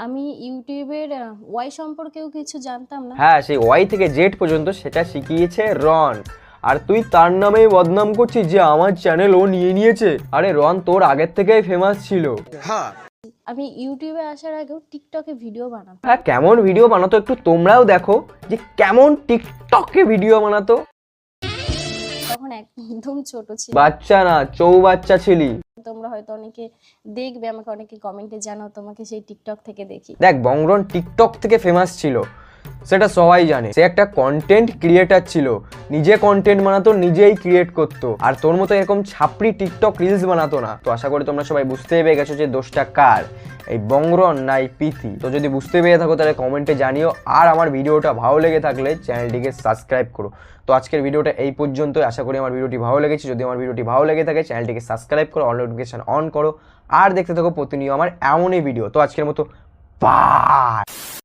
আমি ইউটিউবের ওয়াই সম্পর্কেও কিছু জানতাম না। হ্যাঁ, সেই ওয়াই থেকে জেড পর্যন্ত সেটা শিখিয়েছে রন। আর তুই তার নামেই বদনাম করছিস যে আমার চ্যানেল ও নিয়ে নিয়েছে। আরে রন তোর আগের থেকেই ফেমাস ছিল। আমি ইউটিউবে আসার আগেও টিকটকে ভিডিও বানাতাম। হ্যাঁ, কেমন ভিডিও বানাতো একটু তোমরাও দেখো যে কেমন টিকটকে ভিডিও বানাতো। তখন একদম ছোট ছিল। বাচ্চা না, চৌবাচ্চা ছিলি। তোমরা হয়তো অনেকে দেখবে, আমাকে অনেকে কমেন্টে জানাও তোমাকে সেই টিকটক থেকে দেখি। দেখ, বংরন টিকটক থেকে ফেমাস ছিল, সেটা সবাই জানে। সে একটা কন্টেন্ট ক্রিয়েটার ছিল, নিজে কন্টেন্ট বানাতো, নিজেই ক্রিয়েট করতো। আর তোর মতো এরকম ছাপড়ি টিকটক রিলস বানাতো না। তো আশা করি তোমরা সবাই বুঝতেই পেরে গেছো যে দোষটা কার, এই বংরন না এই পিথি। তো যদি বুঝতে পেরে থাকো তাহলে কমেন্টে জানিও। আর আমার ভিডিওটা ভালো লেগে থাকলে চ্যানেলটিকে সাবস্ক্রাইব করো। তো আজকের ভিডিওটা এই পর্যন্তই। আশা করি আমার ভিডিওটি ভালো লেগেছে। যদি আমার ভিডিওটি ভালো লেগে থাকে চ্যানেলটিকে সাবস্ক্রাইব করো, অল নোটিফিকেশন অন করো, আর দেখতে থাকো প্রতিনিয়ত আমার এমনই ভিডিও। তো আজকের মতো বাই।